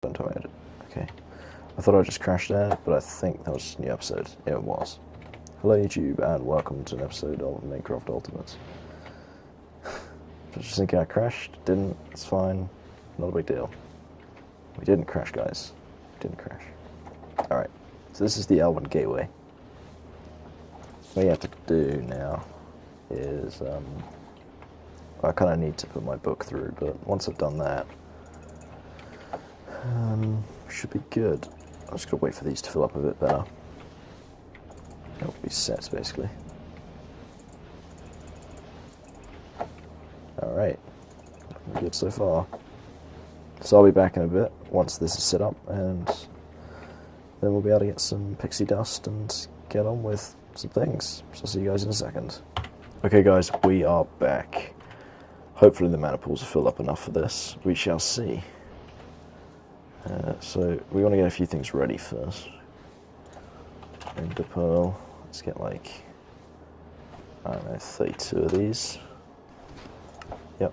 Okay. I thought I just crashed there, but I think that was just a new episode. Yeah, it was. Hello YouTube, and welcome to an episode of Minecraft Ultimates. I was just thinking I crashed, didn't, it's fine, not a big deal. We didn't crash, guys. We didn't crash. Alright, so this is the Elven Gateway. What you have to do now is, I kind of need to put my book through, but once I've done that, should be good. I'm just going to wait for these to fill up a bit better. That will be set, basically. Alright. Good so far. So I'll be back in a bit, once this is set up, and then we'll be able to get some pixie dust and get on with some things. So I'll see you guys in a second. Okay guys, we are back. Hopefully the mana pools are filled up enough for this. We shall see. So we want to get a few things ready first. Ender pearl. Let's get like, I don't know, 32 of these. Yep.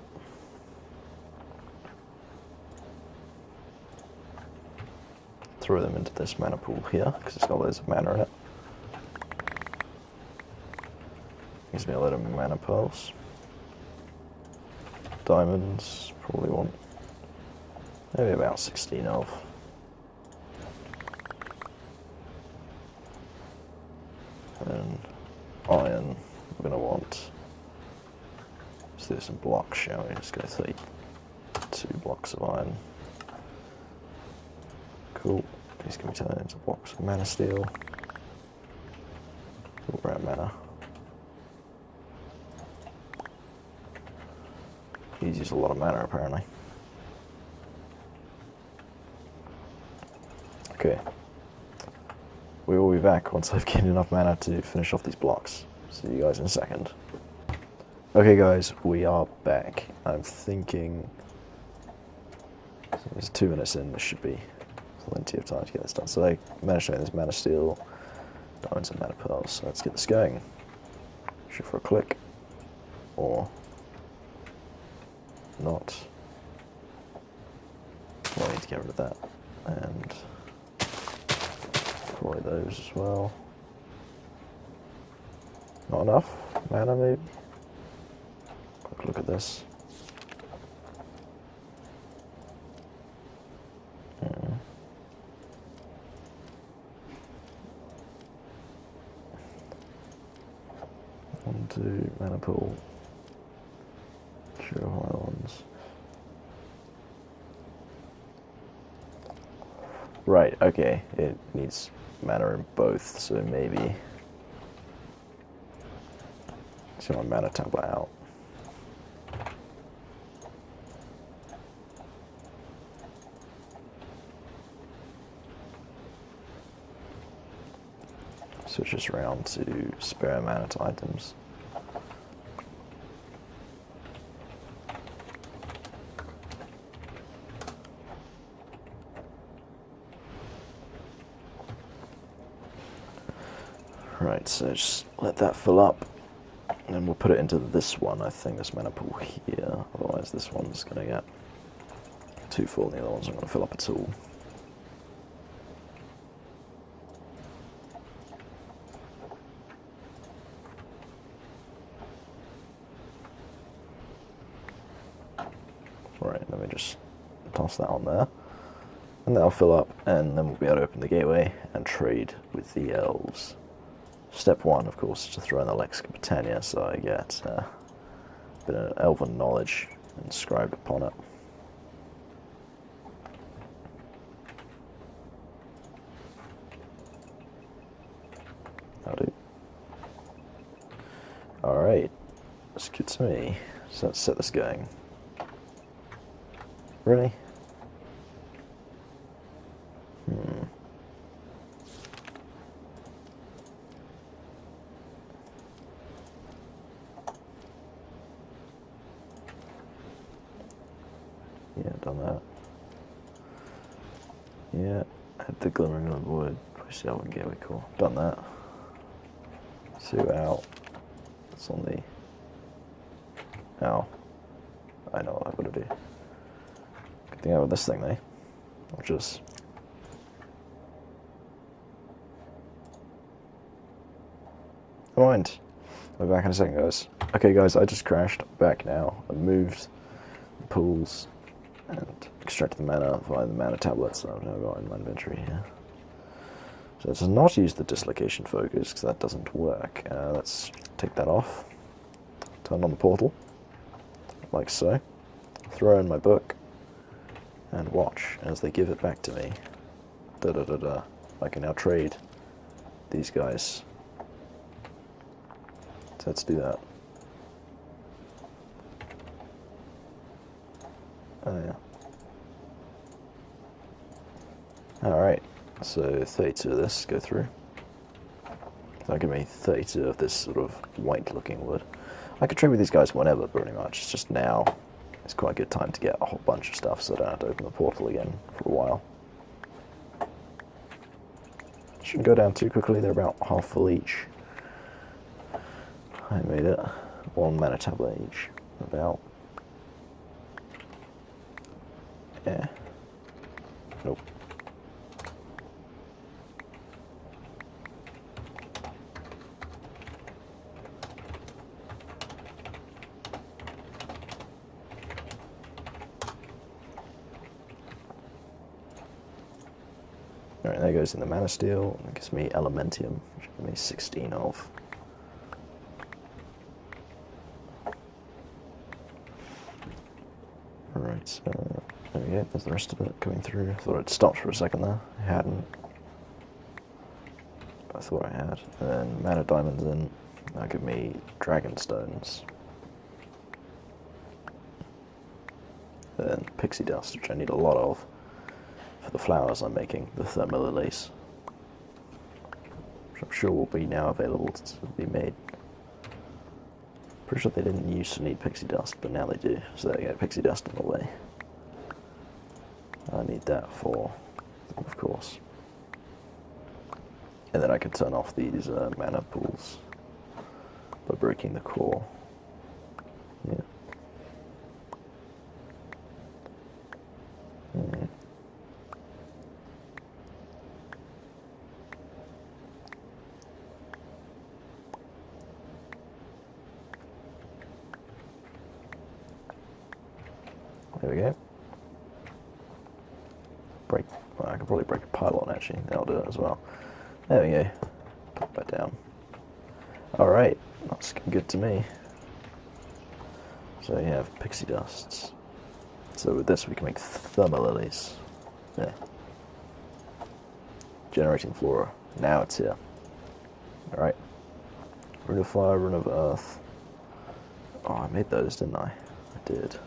Throw them into this mana pool here, because it's got loads of mana in it. Gives me a lot of mana pearls. Diamonds, probably want maybe about 16 of. And iron, we're going to want, let's do some blocks, shall we? Let's go 32 blocks of iron. Cool. These can be turned into blocks of mana steel. Cool, we're out of mana. He uses a lot of mana apparently. Okay. We will be back once I've gained enough mana to finish off these blocks. See you guys in a second. Okay guys, we are back. I'm thinking, it's 2 minutes in, this should be plenty of time to get this done. So I managed to make this mana steel, diamonds and mana pearls, so let's get this going. Shoot for a click, or not. Well, I need to get rid of that, and probably those as well. Not enough mana, maybe? Quick look at this. One, two, mana pool. Sure, pylons. Right, okay, it needs mana in both, so maybe get my mana tablet out. Switch this around to spare mana to items. Right, so just let that fill up, and then we'll put it into this one, I think, this mana pool here, otherwise this one's going to get too full, and the other one's not going to fill up at all. Right, let me just toss that on there, and that'll fill up, and then we'll be able to open the gateway and trade with the elves. Step 1, of course, is to throw in the lexicon botania, so I get a bit of elven knowledge inscribed upon it. That'll do. Alright, that's good to me. So let's set this going. Really? Yeah, done that. Yeah, had the glimmering of the wood. Push the Elven Gateway, cool. Done that. 2 out. It's on the... Ow. I know what I've got to do. Good thing I have this thing, though. which is... Never mind. I'll be back in a second, guys. Okay, guys, I just crashed. Back now. I moved the pools and extracted the mana via the mana tablets that I've now got in my inventory here. So let's not use the dislocation focus, because that doesn't work. Let's take that off. Turn on the portal, like so. Throw in my book, and watch as they give it back to me. Da-da-da-da. I can now trade these guys. So let's do that. Oh yeah. Alright, so 32 of this go through. That'll give me 32 of this sort of white looking wood. I could trade with these guys whenever, pretty much. It's just now, it's quite a good time to get a whole bunch of stuff so I don't have to open the portal again for a while. Shouldn't go down too quickly, they're about half full each. I made it. 1 mana tablet each. About. Yeah. Nope. Alright, there goes in the mana steel. That gives me elementium, which gives me 16 of. Right, there we go, there's the rest of it coming through. I thought I'd stopped for a second there. I hadn't. But I thought I had. And then mana diamonds in. That'll give me dragon stones. Then pixie dust, which I need a lot of for the flowers I'm making, the thermal lilies. Which I'm sure will be now available to be made. Pretty sure they didn't used to need pixie dust, but now they do. So there you go, pixie dust on the way. I need that for, of course. And then I can turn off these mana pools by breaking the core. Yeah. There we go. Well, I could probably break a pylon actually, that'll do it as well. There we go. Put that down. Alright, that's good to me. So you have pixie dusts. So with this we can make thermal lilies. Yeah. Generating flora. Now it's here. Alright. Rune of fire, rune of earth. Oh, I made those, didn't I? I did.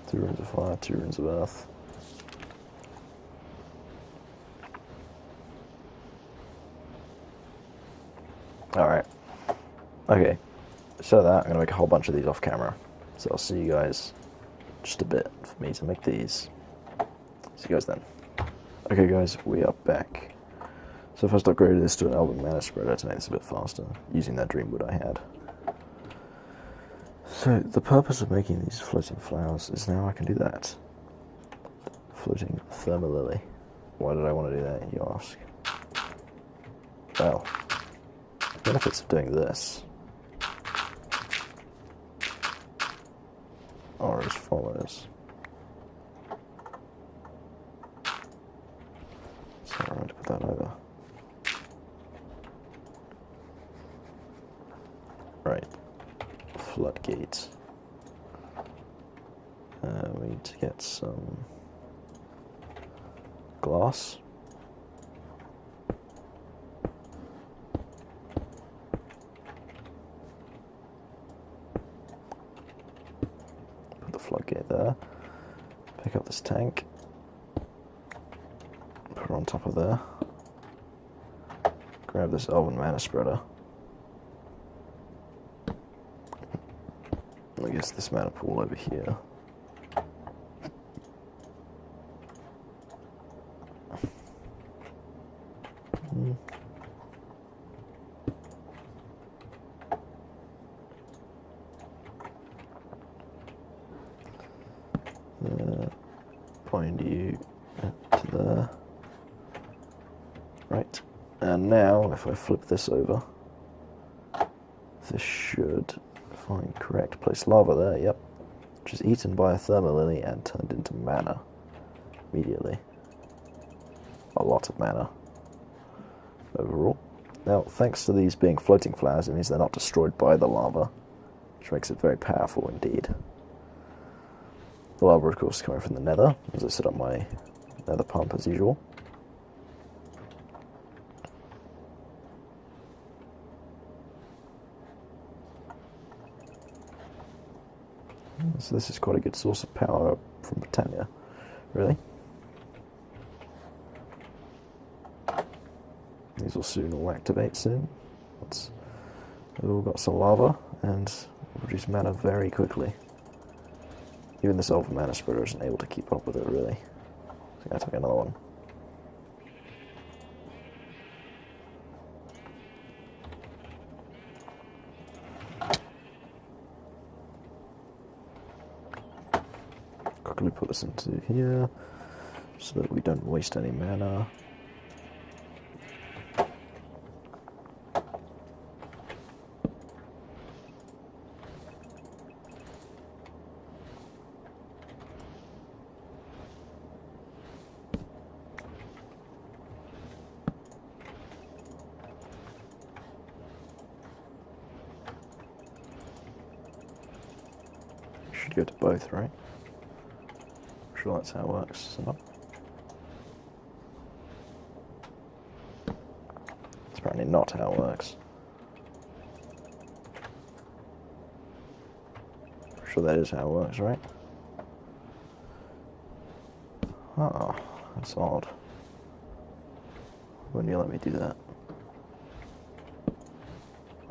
2 runes of fire, 2 runes of earth. Alright. Okay. So that, I'm going to make a whole bunch of these off camera. So I'll see you guys just a bit for me to make these. See you guys then. Okay guys, we are back. So first I upgraded this to an Elven mana spreader to make this a bit faster, using that dreamwood I had. So the purpose of making these floating flowers is now I can do that. Floating thermal lily. Why did I want to do that, you ask? Well, the benefits of doing this are as follows. So I'm going to put that over. Right. Floodgate. We need to get some glass. Put the floodgate there. Pick up this tank. Put it on top of there. Grab this Elven mana spreader. I guess this mana pool over here. Point you to there. Right. And now, if I flip this over, this should find correct. Place lava there, yep. Which is eaten by a thermalily and turned into mana immediately. A lot of mana overall. Now, thanks to these being floating flowers, it means they're not destroyed by the lava, which makes it very powerful indeed. The lava, of course, is coming from the nether, as I set up my nether pump as usual. So this is quite a good source of power from Botania, really. These will soon all activate soon. They've all got some lava and produce mana very quickly. Even this Elven mana spreader isn't able to keep up with it, really. So I take another one. Quickly put this into here so that we don't waste any mana. Should go to both, right? Sure, that's how it works. So it's apparently not how it works. Sure, that is how it works, right? Ah, that's odd. Wouldn't you let me do that?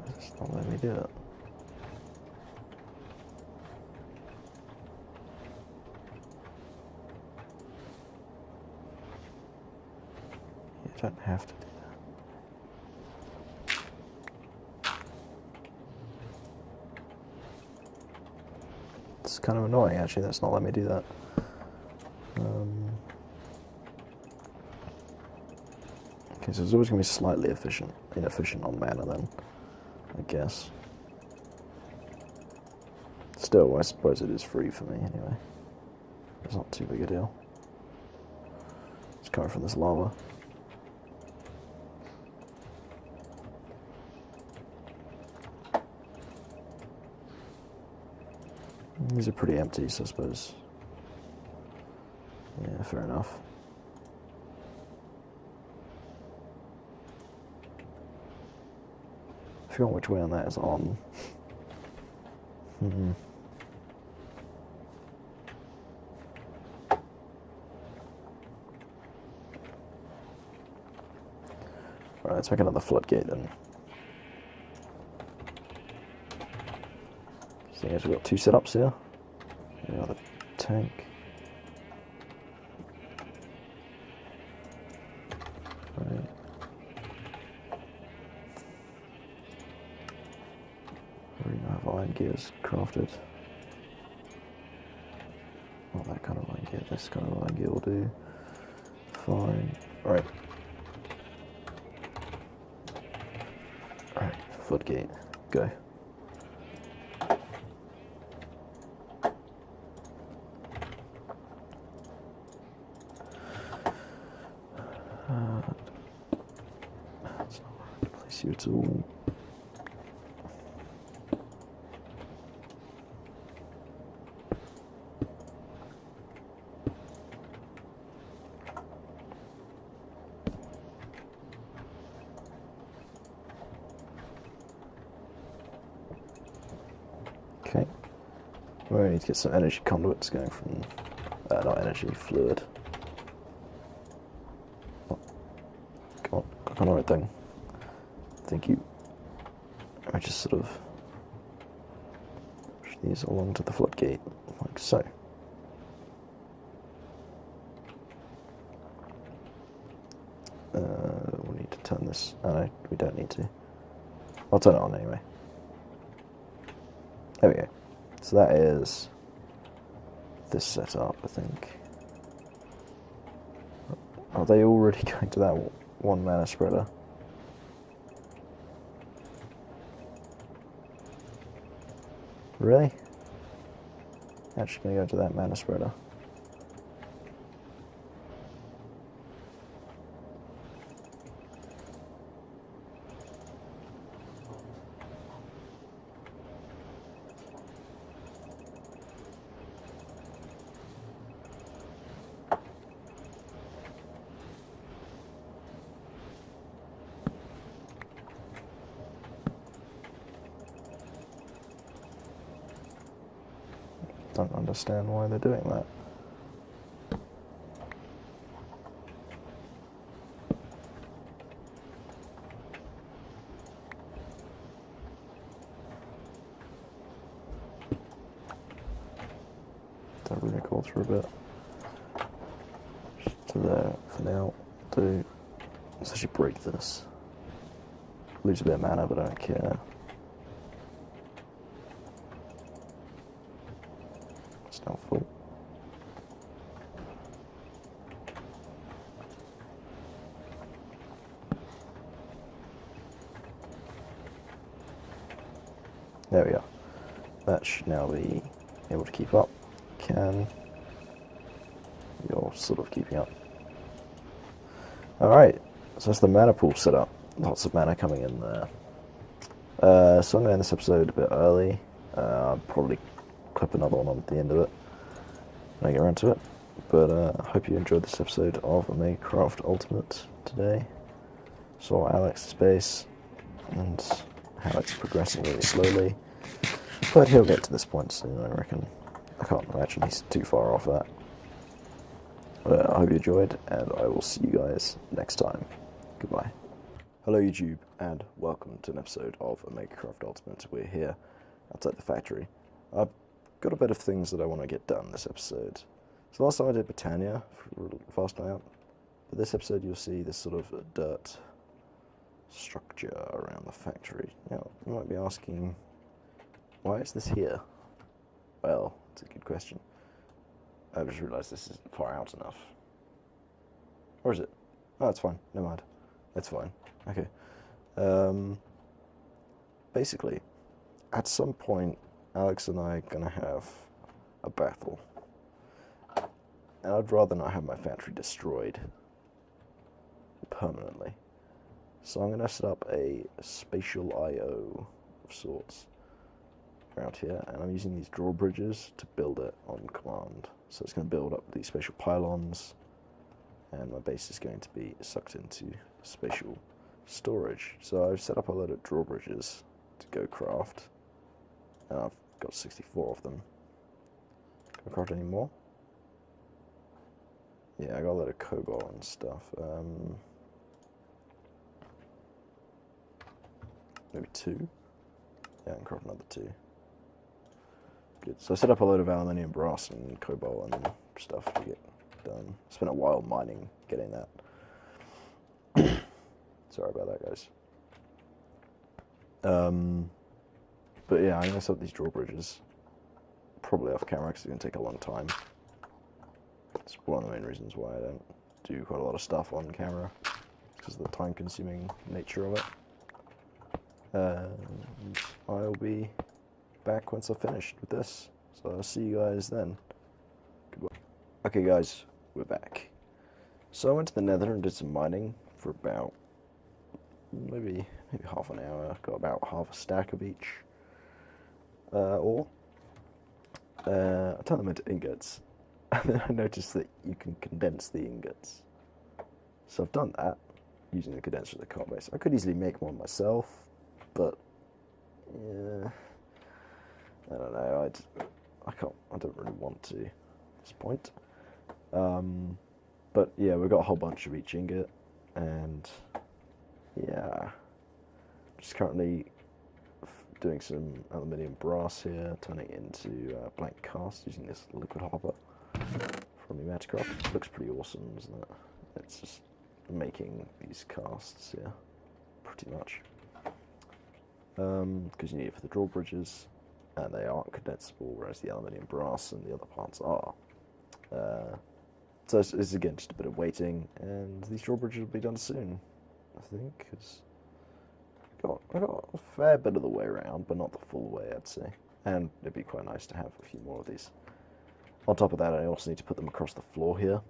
It's not letting me do it. You don't have to do that. It's kind of annoying, actually, that's not letting me do that. Okay, so it's always going to be slightly inefficient on mana then, I guess. Still, I suppose it is free for me anyway. It's not too big a deal. It's coming from this lava. These are pretty empty, so I suppose. Yeah, fair enough. I forgot which way on that is on. Alright, let's make another floodgate then. So I guess we've got two setups here. Another tank. Right. I already have iron gears crafted. Not that kind of iron gear, this kind of iron gear will do. Fine. Right. Alright, floodgate. Go. That's not where I can place you at all. Okay. We need to get some energy conduits going from, not energy, fluid. Oh. Come on, click on the right thing. Thank you. I just sort of push these along to the floodgate, like so. We need to turn this. Oh, no, we don't need to. I'll turn it on anyway. There we go. So that is this setup, I think. Are they already going to that one mana spreader? Really? Actually gonna go to that mana spreader. Don't understand why they're doing that. Don't really call through a bit. Just to there for now. Let's actually break this. Lose a bit of mana, but I don't care. It's now full. There we go. That should now be able to keep up. You're sort of keeping up. Alright, so that's the mana pool set up. Lots of mana coming in there. So I'm going to end this episode a bit early. I'll probably clip another one on at the end of it when I get around to it. But I hope you enjoyed this episode of BioCraft Ultimate today. Saw Alex's base and how it's progressing really slowly. But he'll get to this point soon, I reckon. I can't imagine he's too far off that. I hope you enjoyed, and I will see you guys next time. Goodbye. Hello YouTube, and welcome to an episode of BioCraft Ultimate. We're here outside the factory. I've got a bit of things that I want to get done this episode. So last time I did Botania for fast layout, but this episode you'll see this sort of dirt structure around the factory. Now, you might be asking, why is this here? Well, it's a good question. I've just realised this isn't far out enough. Or is it? Oh, it's fine. Never mind. It's fine. Okay. Basically, at some point, Alex and I are going to have a battle. And I'd rather not have my factory destroyed permanently. So I'm going to set up a spatial I/O of sorts around here, and I'm using these drawbridges to build it on command. So it's going to build up these spatial pylons, and my base is going to be sucked into spatial storage. So I've set up a load of drawbridges to go craft, and I've got 64 of them. Can I craft any more? Yeah, I got a load of cobalt and stuff. Maybe 2? Yeah, I can craft another 2. Good. So I set up a load of aluminium, brass, and cobalt and stuff to get done. Spent a while mining getting that. Sorry about that, guys. But yeah, I'm going to set up these drawbridges. Probably off camera because it's going to take a long time. It's one of the main reasons why I don't do quite a lot of stuff on camera. Because of the time-consuming nature of it. And I'll be back once I've finished with this. So I'll see you guys then. Goodbye. Okay guys, we're back. So I went to the Nether and did some mining for about maybe half an hour. Got about half a stack of each ore. I turned them into ingots. And then I noticed that you can condense the ingots. So I've done that using the condenser of the Cobbs. I could easily make one myself, but yeah, I don't know. I don't really want to at this point. But yeah, we've got a whole bunch of each ingot, and yeah, just currently doing some aluminium brass here, turning it into blank cast using this liquid hopper from Energistics. Looks pretty awesome, doesn't it? It's just making these casts here, pretty much. Because you need it for the drawbridges, and they aren't condensable, whereas the aluminium brass and the other parts are. So it's again just a bit of waiting, and these drawbridges will be done soon, I think, because I got a fair bit of the way around, but not the full way, I'd say. And it'd be quite nice to have a few more of these. On top of that, I also need to put them across the floor here,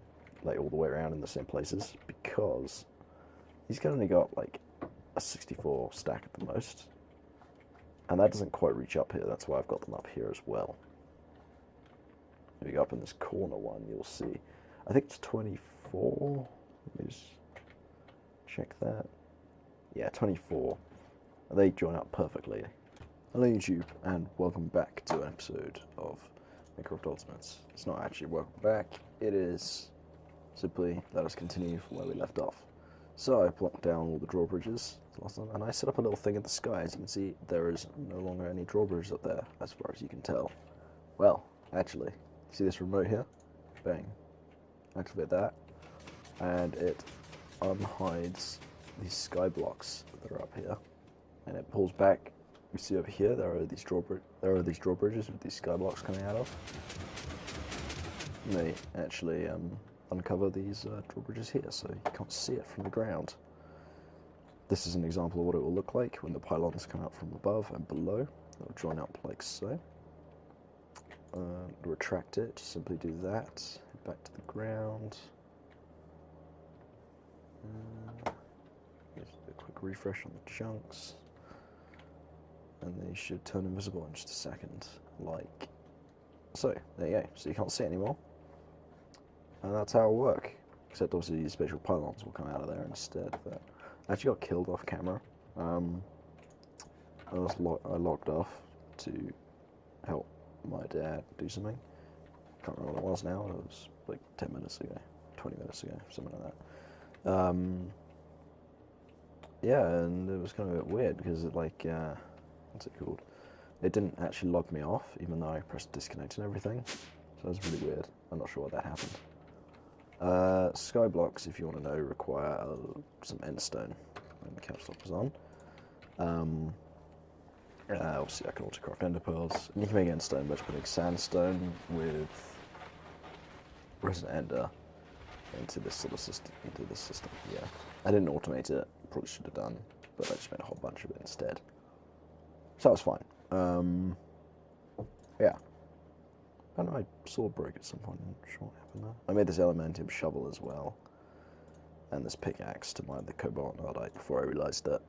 like all the way around in the same places, because these guys only got like a 64 stack at the most, and that doesn't quite reach up here. That's why I've got them up here as well. If you go up in this corner one, you'll see, I think it's 24. Let me just check that. Yeah, 24. They join up perfectly. Hello YouTube, and welcome back to an episode of Minecraft Ultimates. It's not actually welcome back, it is simply let us continue from where we left off. So I plonked down all the drawbridges last time, and I set up a little thing in the sky. As you can see, there is no longer any drawbridges up there, as far as you can tell. Well, actually, see this remote here? Bang. Activate that, and it unhides these sky blocks that are up here, and it pulls back. You see over here, there are these drawbridges with these sky blocks coming out of. And they actually uncover these drawbridges here, so you can't see it from the ground. This is an example of what it will look like when the pylons come out from above and below. They'll join up like so. Retract it, just simply do that. Head back to the ground. Just a quick refresh on the chunks. And they should turn invisible in just a second, like so. There you go. So you can't see it anymore. And that's how it'll work. Except obviously these spatial pylons will come out of there instead. But I actually got killed off camera. I logged off to help my dad do something. Can't remember what it was now. It was like 10 minutes ago, 20 minutes ago, something like that. Yeah, and it was kind of a bit weird because it like, what's it called? It didn't actually log me off, even though I pressed disconnect and everything. So it was really weird. I'm not sure why that happened. Sky blocks, if you want to know, require some endstone when the caps lock was on. Obviously I can also craft ender pearls. And you can make endstone by just putting sandstone with resin ender into this sort of system. Yeah, I didn't automate it. Probably should have done, but I just made a whole bunch of it instead. So that was fine. Yeah. I don't know, my sword broke at some point. I'm not sure what happened there. I made this elementium shovel as well, and this pickaxe to mine the cobalt and ardite before I realised that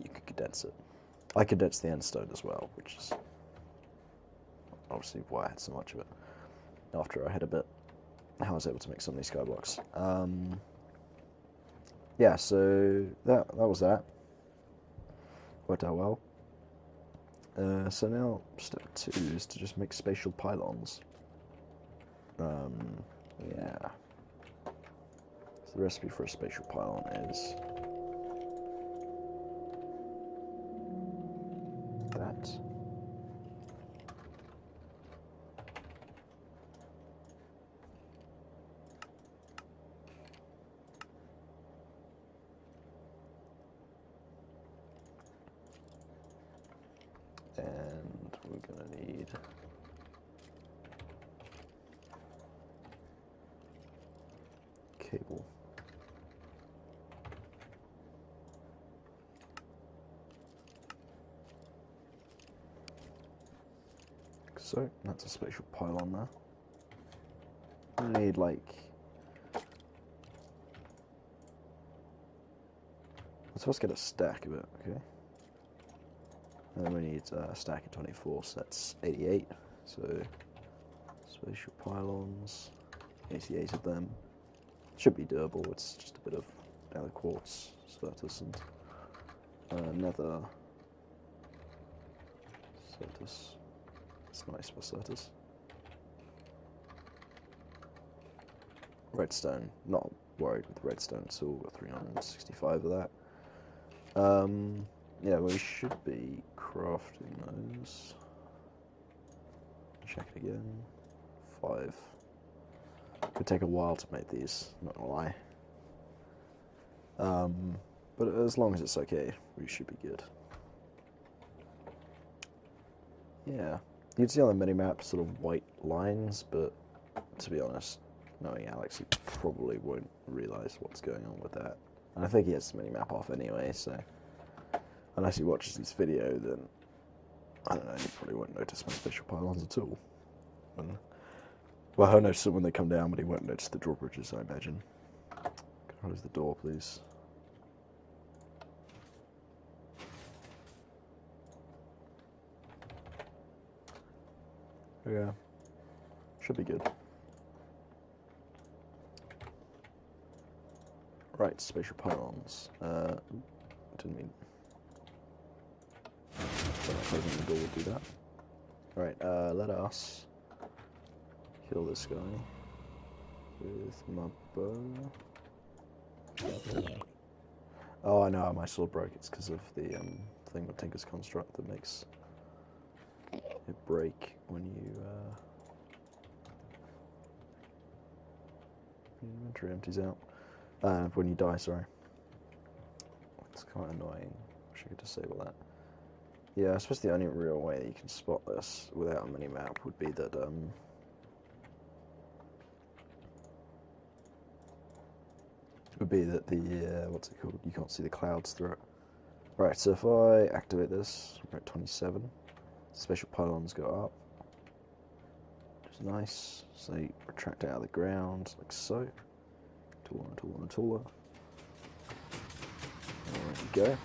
you could condense it. I condensed the endstone as well, which is obviously why I had so much of it. After I had a bit, I was able to make some of these skyblocks. Yeah, so that was that. Worked out well. So now step 2 is to just make spatial pylons. Yeah. So the recipe for a spatial pylon is that. And we're going to need cable. So that's a spatial pylon there. We need like, let's first get a stack of it, okay? And then we need a stack of 24, so that's 88. So spatial pylons, 88 of them. Should be doable. It's just a bit of nether quartz, Certus, and nether Certus. It's nice for Certus. Redstone. Not worried with redstone at all. Got 365 of that. Yeah, we should be crafting those. Check it again. 5. Could take a while to make these, not gonna lie. But as long as it's okay, we should be good. Yeah. You can see on the minimap sort of white lines, but to be honest, knowing Alex, he probably won't realise what's going on with that. And I think he has the mini-map off anyway, so unless he watches this video, then I don't know, he probably won't notice my spatial pylons at all. Well, he'll notice it when they come down, but he won't notice the drawbridges, I imagine. Close the door, please. Yeah, should be good. Right, spatial pylons. Didn't mean. Closing the door would do that. Alright, let us kill this guy with my bow. Oh, I know how my sword broke. It's because of the thing with Tinker's Construct that makes it break when your inventory empties out. When you die, sorry. It's quite annoying. Wish I could disable that. Yeah, I suppose the only real way that you can spot this without a mini-map would be that, what's it called? You can't see the clouds through it. Right, so if I activate this, we're at 27. Spatial pylons go up. Which is nice. So you retract it out of the ground, like so. Taller and taller and taller. There we go.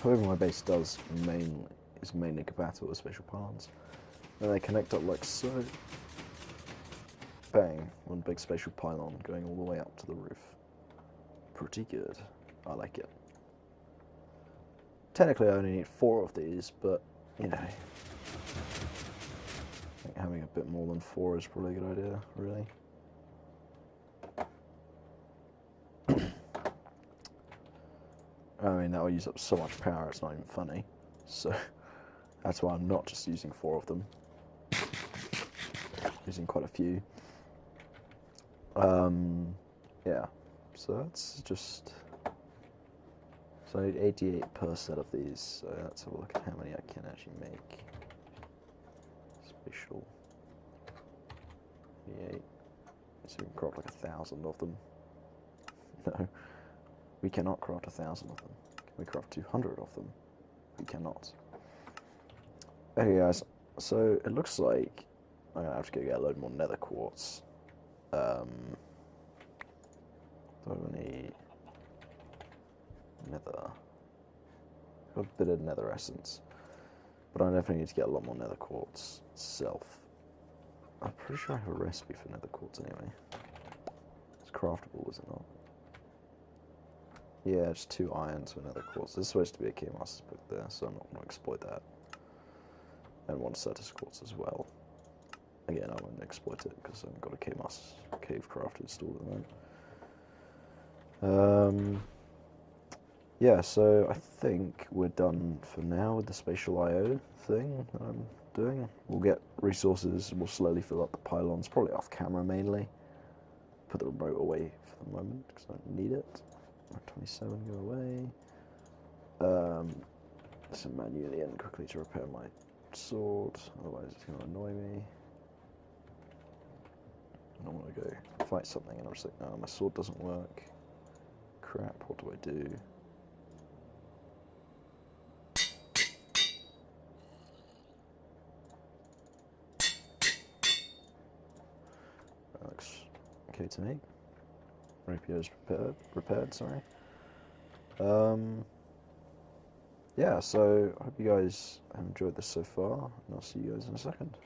However, my base is mainly compatible with spatial pylons. And they connect up like so. Bang, one big spatial pylon going all the way up to the roof. Pretty good. I like it. Technically I only need 4 of these, but, you know, I think having a bit more than 4 is probably a good idea, really. I mean, that will use up so much power, it's not even funny. So, that's why I'm not just using 4 of them. Using quite a few. Yeah. So that's just... So I need 88 per set of these, so let's have a look at how many I can actually make. Spatial... 88. So we can craft like 1,000 of them. No. We cannot craft 1,000 of them. Can we craft 200 of them? We cannot. Okay guys, so it looks like I'm gonna have to go get a load more nether quartz. Do I have any nether? I've got a bit of nether essence, but I definitely need to get a lot more nether quartz itself. I'm pretty sure I have a recipe for nether quartz anyway. It's craftable, is it not? Yeah, it's 2 irons for nether quartz. There's supposed to be a Cave Master's book there, so I'm not going to exploit that. And 1 Certus quartz as well. Again, I won't exploit it because I haven't got a Cave Master's cave crafted installed at the moment. Yeah, so I think we're done for now with the spatial IO thing that I'm doing. We'll get resources, we'll slowly fill up the pylons, probably off camera mainly. Put the remote away for the moment because I don't need it. 27 go away. So manually and quickly to repair my sword, otherwise it's going to annoy me. I don't want to go fight something and I'm just like, no, my sword doesn't work. Crap, what do I do? That looks okay to me. Rapier's repaired, sorry. Yeah, so I hope you guys have enjoyed this so far, and I'll see you guys in a second.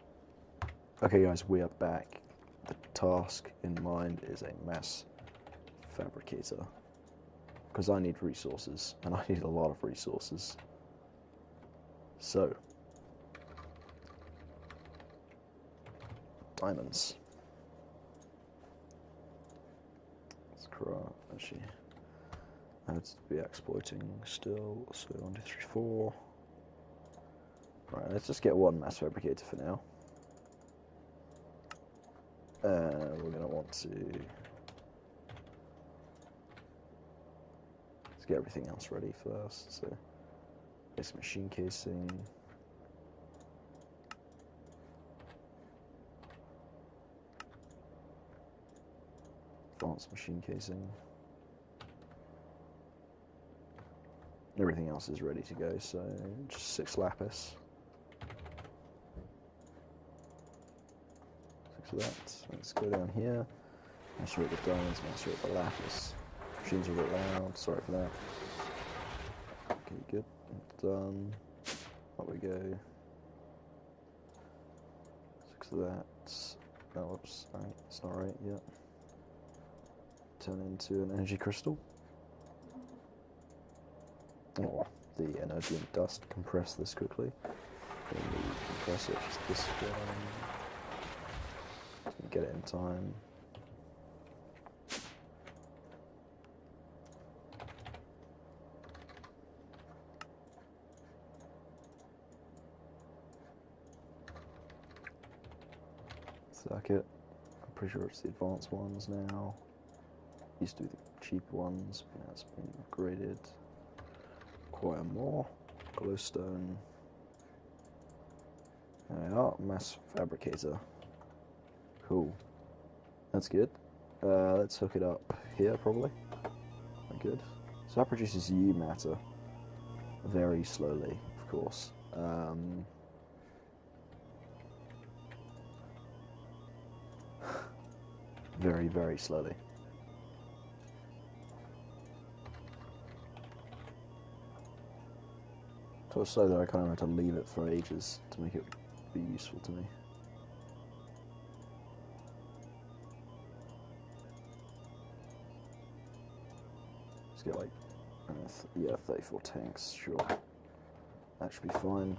Okay guys, we are back. The task in mind is a mass fabricator. Because I need resources, and I need a lot of resources. So, diamonds. Let's craft, actually, I have to be exploiting still, so 1, 2, 3, 4. Right, let's just get 1 mass fabricator for now. We're going to want to... Let's get everything else ready first, so... Base machine casing... advanced machine casing. Everything else is ready to go, so just 6 lapis. 6 of that. Let's go down here. Macerate the diamonds, macerate the lapis. Machines are a bit loud, sorry for that. Okay, good. Done. Up we go. 6 of that. Oh, whoops. Alright, that's not right yet. Turn into an energy crystal. Oh, the energy and dust compress this quickly. Then the compressor, just this one. Get it in time. Circuit. I'm pretty sure it's the advanced ones now. Used to be the cheap ones, but now it's been upgraded. Acquire more. Glowstone. There we are. Mass fabricator. Cool. That's good. Let's hook it up here, probably. Good. So that produces U matter. Very slowly, of course. Very, very slowly. So slow that I kind of had to leave it for ages to make it be useful to me. Let's get like, yeah, 34 tanks, sure. That should be fine.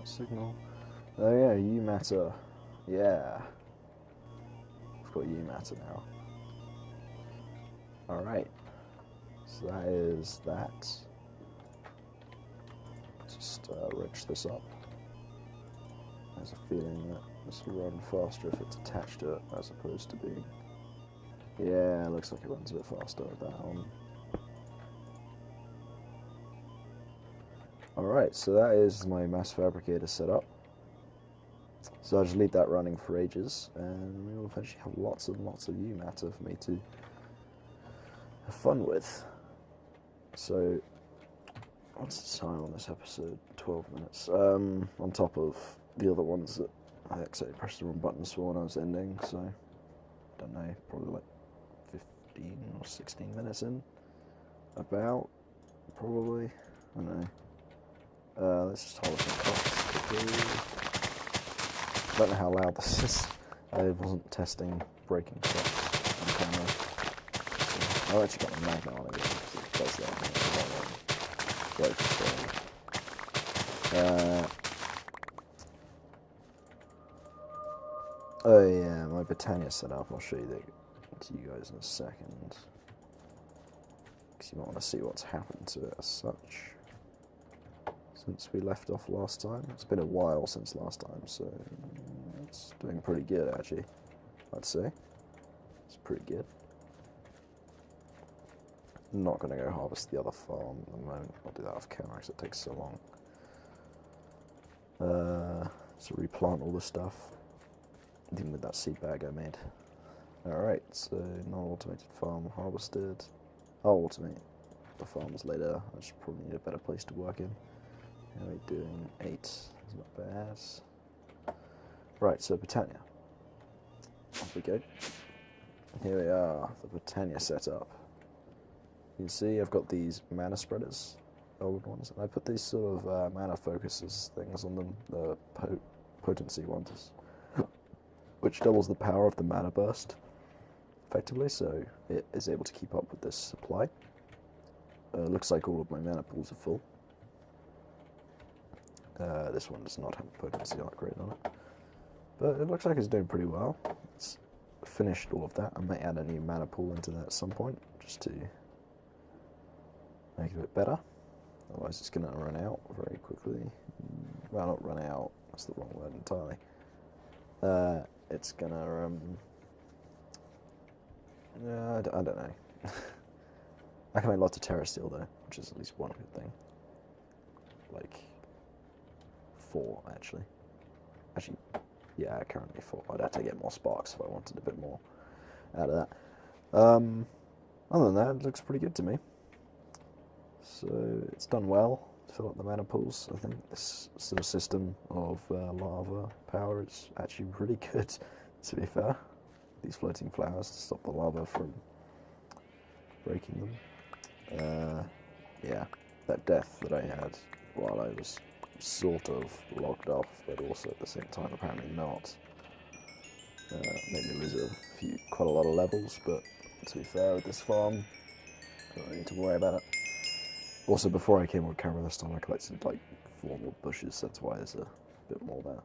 Signal. Oh yeah, U matter. Yeah. I've got U matter now. Alright. So that is that. Just wrench this up. There's a feeling that this will run faster if it's attached to it as opposed to being... Yeah, it looks like it runs a bit faster with that on. Alright, so that is my mass fabricator set up. So I'll just leave that running for ages, and we will eventually have lots and lots of U matter for me to have fun with. So, what's the time on this episode? 12 minutes. On top of the other ones that I accidentally pressed the wrong buttons for when I was ending, so, I don't know, probably like 15 or 16 minutes in. About, probably, I don't know. Let's just hold some Cobbs quickly. I don't know how loud this is. I wasn't testing breaking Cobbs on camera. So I've actually got the magnet on again, because it does that. Oh yeah, my botania set up. I'll show you that to you guys in a second. Because you might want to see what's happened to it as such. Since we left off last time. It's been a while since last time, so it's doing pretty good actually, I'd say. It's pretty good. I'm not going to go harvest the other farm at the moment. I'll do that off camera because it takes so long. So replant all the stuff, even with that seed bag I made. Alright, so non-automated farm harvested. I'll automate the farms later. I just probably need a better place to work in. How are we doing? 8. That's not bad. Right, so Botania. Off we go. Here we are, the Botania setup. You can see I've got these mana spreaders, old ones, and I put these sort of mana focuses things on them, the potency ones, which doubles the power of the mana burst, effectively, so it is able to keep up with this supply. Looks like all of my mana pools are full. This one does not have a potency upgrade on it, but it looks like it's doing pretty well. It's finished all of that. I may add a new mana pool into that at some point, just to make it a bit better. Otherwise it's going to run out very quickly. Well, not run out, that's the wrong word entirely. It's going to... I don't know. I can make lots of terra steel though, which is at least one good thing. Like 4 actually. Actually, yeah, currently 4. I'd have to get more sparks if I wanted a bit more out of that. Other than that, it looks pretty good to me. So it's done well to fill up the mana pools. I think this sort of system of lava power is actually really good, to be fair. These floating flowers to stop the lava from breaking them. Yeah, that death that I had while I was sort of logged off, but also at the same time apparently not. Made me lose quite a lot of levels, but to be fair, with this farm, I don't need to worry about it. Also, before I came on camera this time, I collected like 4 more bushes, that's why there's a bit more there.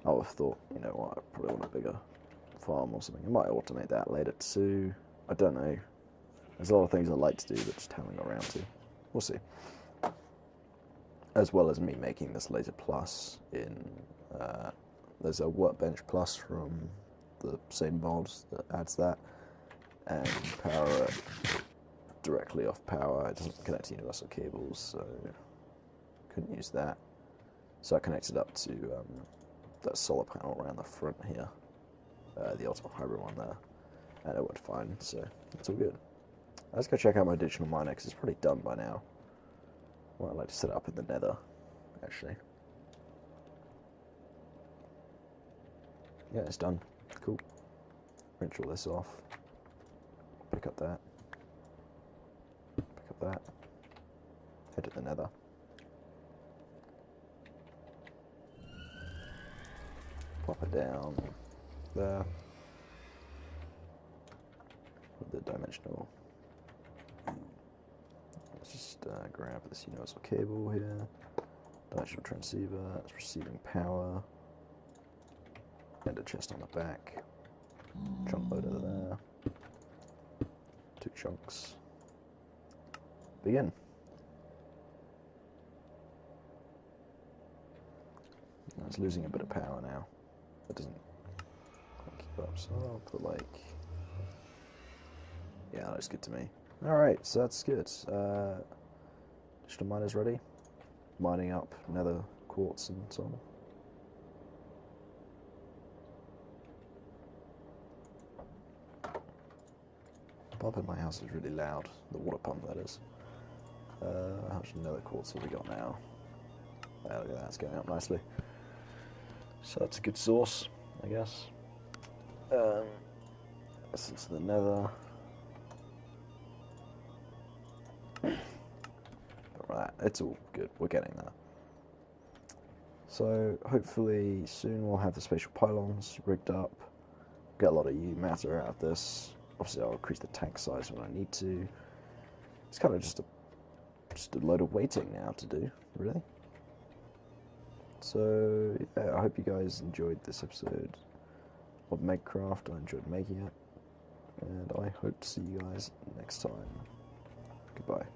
I would have thought, you know what, I probably want a bigger farm or something. I might automate that later too. I don't know. There's a lot of things I'd like to do, but just haven't got around to. We'll see. As well as me making this laser plus in... there's a workbench plus from the same mod that adds that, and power it directly off power. It doesn't connect to universal cables, so couldn't use that. So I connected up to that solar panel around the front here, the ultimate hybrid one there, and it worked fine, so it's all good. Let's go check out my digital miner, because it's probably done by now. Well, I'd like to set it up in the nether, actually. Yeah, it's done. Cool. Rinse all this off. Pick up that. Pick up that. Head to the nether. Plop it down there. With the dimensional. Let's just grab this universal cable here. Dimensional transceiver. It's receiving power. And a chest on the back. Chunk loader there. 2 chunks. Begin. It's losing a bit of power now. It doesn't quite keep up, so I'll put like... Yeah, that looks good to me. Alright, so that's good. Digital miner's ready. Mining up nether quartz and so on. Pump in my house is really loud. The water pump, that is. How much nether quartz have we got now? Oh, look at that, it's going up nicely. So that's a good source, I guess. Essence of the nether. But right, it's all good, we're getting there. So hopefully soon we'll have the spatial pylons rigged up. Get a lot of matter out of this. Obviously I'll increase the tank size when I need to. It's kind of just a load of waiting now to do, really. So yeah, I hope you guys enjoyed this episode of Minecraft. I enjoyed making it, and I hope to see you guys next time. Goodbye.